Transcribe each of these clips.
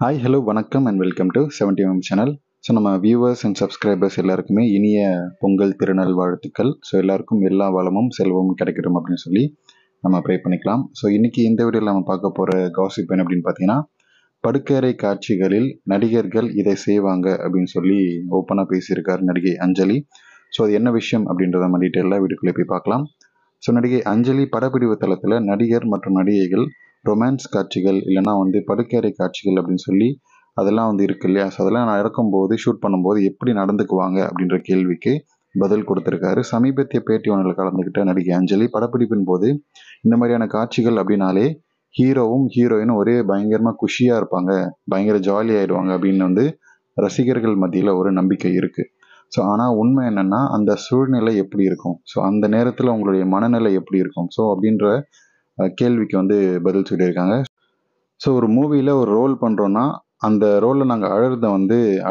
Hi hello வணக்கம் and welcome to 70mm channel. So நம்ம viewers and subscribers எல்லாருக்குமே இனிய பொங்கல் திருநாள் வாழ்த்துக்கள். ஸோ எல்லாருக்கும் எல்லா வளமும் செல்வமும் கிடைக்கட்டும் அப்படின்னு சொல்லி நம்ம ப்ரே பண்ணிக்கலாம். ஸோ இன்னைக்கு இந்த வீடியோவில் நம்ம பார்க்க போகிற காசிப் என்ன அப்படின்னு பார்த்தீங்கன்னா, படுக்கறை காட்சிகளில் நடிகர்கள் இதை செய்வாங்க அப்படின்னு சொல்லி ஓப்பனாக பேசியிருக்கார் நடிகை அஞ்சலி. ஸோ அது என்ன விஷயம் அப்படின்றத நம்ம டீட்டெயிலாக வீடியோக்குள்ளே போய் பார்க்கலாம். ஸோ நடிகை அஞ்சலி படப்பிடிப்பு தளத்தில் நடிகர் மற்றும் நடிகைகள் ரொமான்ஸ் காட்சிகள் இல்லைனா படுக்கறை காட்சிகள் அப்படின்னு சொல்லி அதெல்லாம் இருக்கு இல்லையா. ஸோ அதெல்லாம் நான் இறக்கும்போது ஷூட் பண்ணும்போது எப்படி நடந்துக்குவாங்க அப்படின்ற கேள்விக்கு பதில் கொடுத்துருக்காரு. சமீபத்திய பேட்டி ஒன்றில் கலந்துக்கிட்ட நடிகை அஞ்சலி படப்பிடிப்பின் போது இந்த மாதிரியான காட்சிகள் அப்படின்னாலே ஹீரோவும் ஹீரோயினும் ஒரே பயங்கரமாக குஷியாக இருப்பாங்க, பயங்கர ஜாலி ஆயிடுவாங்க அப்படின்னு ரசிகர்கள் மத்தியில் ஒரு நம்பிக்கை இருக்குது. ஸோ ஆனால் உண்மை என்னென்னா அந்த சூழ்நிலை எப்படி இருக்கும், ஸோ அந்த நேரத்தில் உங்களுடைய மனநிலை எப்படி இருக்கும், ஸோ அப்படின்ற கேள்விக்கு பதில் சொல்லியிருக்காங்க. ஸோ ஒரு மூவியில் ஒரு ரோல் பண்ணுறோன்னா அந்த ரோலில் நாங்கள்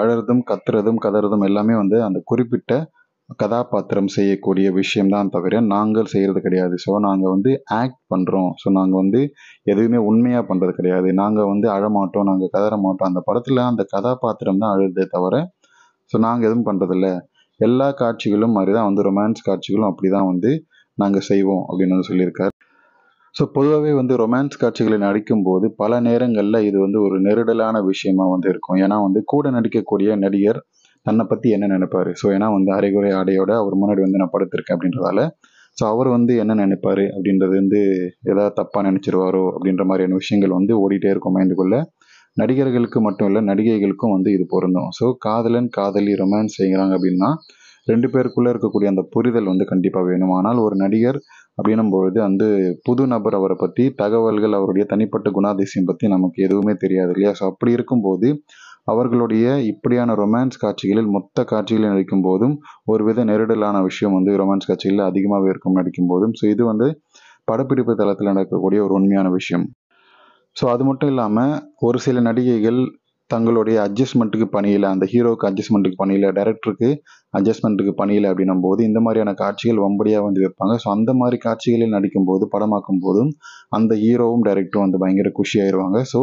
அழறதும் கதறதும் எல்லாமே அந்த குறிப்பிட்ட கதாபாத்திரம் செய்யக்கூடிய விஷயம்தான் தவிர நாங்கள் செய்கிறது கிடையாது. ஸோ நாங்கள் ஆக்ட் பண்ணுறோம். ஸோ நாங்கள் எதுவுமே உண்மையாக பண்ணுறது கிடையாது. நாங்கள் அழமாட்டோம், நாங்கள் கதற மாட்டோம். அந்த படத்தில் அந்த கதாபாத்திரம் தான் அழுதே தவிர ஸோ நாங்கள் எதுவும் பண்ணுறதில்ல. எல்லா காட்சிகளும் மாதிரி தான் ரொமான்ஸ் காட்சிகளும் அப்படி தான் நாங்கள் செய்வோம் அப்படின்னு சொல்லியிருக்காரு. ஸோ பொதுவாகவே ரொமான்ஸ் காட்சிகளை நடிக்கும்போது பல நேரங்களில் இது ஒரு நெருடலான விஷயமா இருக்கும். ஏன்னா கூட நடிக்கக்கூடிய நடிகர் தன்னை பற்றி என்ன நினைப்பாரு. ஸோ ஏன்னா அரைகுறை ஆடையோட அவர் முன்னாடி நான் படுத்திருக்கேன் அப்படின்றதால ஸோ அவர் என்ன நினைப்பாரு அப்படின்றது ஏதாவது தப்பாக நினச்சிருவாரோ அப்படின்ற மாதிரியான விஷயங்கள் ஓடிட்டே இருக்கும் மைண்டுக்குள்ளே. நடிகர்களுக்கு மட்டும் இல்லை, நடிகைகளுக்கும் இது பொருந்தும். ஸோ காதலன் காதலி ரொமான்ஸ் செய்கிறாங்க அப்படின்னா 2 பேருக்குள்ளே இருக்கக்கூடிய அந்த புரிதல் கண்டிப்பாக வேணும். ஆனால் ஒரு நடிகர் அப்படின்னும் பொழுது புது நபர் அவரை பற்றி தகவல்கள், அவருடைய தனிப்பட்ட குணாதிசயம் பற்றி நமக்கு எதுவுமே தெரியாது இல்லையா. ஸோ அப்படி இருக்கும்போது அவர்களுடைய இப்படியான ரொமான்ஸ் காட்சிகளில் மொத்த காட்சிகளில் நடிக்கும் போதும் ஒரு வித நெருடலான விஷயம் ரொமான்ஸ் காட்சிகளில் அதிகமாகவே இருக்கும் நடிக்கும் போதும். ஸோ இது படப்பிடிப்பு தளத்தில் நடக்கக்கூடிய ஒரு உண்மையான விஷயம். ஸோ அது மட்டும் இல்லாமல் ஒரு சில நடிகைகள் தங்களுடைய அட்ஜஸ்ட்மெண்ட்டுக்கு பணியில், அந்த ஹீரோவுக்கு அட்ஜஸ்ட்மெண்ட்டுக்கு பணியில், டைரக்டருக்கு அட்ஜஸ்ட்மெண்ட்டுக்கு பணியில் அப்படின்னும் போது இந்த மாதிரியான காட்சிகள் வம்படியாக வைப்பாங்க. ஸோ அந்த மாதிரி காட்சிகளில் நடிக்கும்போது படமாக்கும் போதும் அந்த ஹீரோவும் டைரக்டரும் பயங்கர குஷியாயிருவாங்க. ஸோ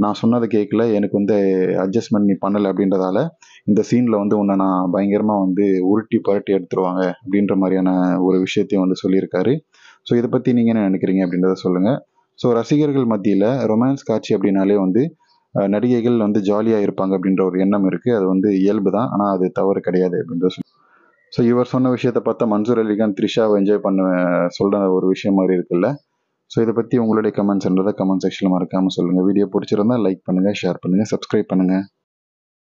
நான் சொன்னதை கேட்கல, எனக்கு அட்ஜஸ்ட்மெண்ட் நீ பண்ணலை அப்படின்றதால இந்த சீனில் உன்னை நான் பயங்கரமாக உருட்டி பரட்டி எடுத்துருவாங்க அப்படின்ற மாதிரியான ஒரு விஷயத்தையும் சொல்லியிருக்காரு. ஸோ இதை பற்றி நீங்கள் என்ன நினைக்கிறீங்க அப்படின்றத சொல்லுங்கள். ஸோ ரசிகர்கள் மத்தியில் ரொமான்ஸ் காட்சி அப்படின்னாலே நடிகைகள் ஜாலியாக இருப்பாங்க அப்படின்ற ஒரு எண்ணம் இருக்குது. அது இயல்பு தான், ஆனால் அது தவறு கிடையாது அப்படின்ற ஸோ இவர் சொன்ன விஷயத்தை பார்த்தா மன்சூர் அலிகான் த்ரிஷாவை என்ஜாய் பண்ண சொல்கிற ஒரு விஷயம் மாதிரி இருக்குல்ல. ஸோ இதை பற்றி உங்களுடைய கமெண்ட்ஸ்ன்றதை கமெண்ட் செக்ஷனில் மறக்காமல் சொல்லுங்கள். வீடியோ பிடிச்சிருந்தா லைக் பண்ணுங்கள், ஷேர் பண்ணுங்கள், சப்ஸ்கிரைப் பண்ணுங்கள்.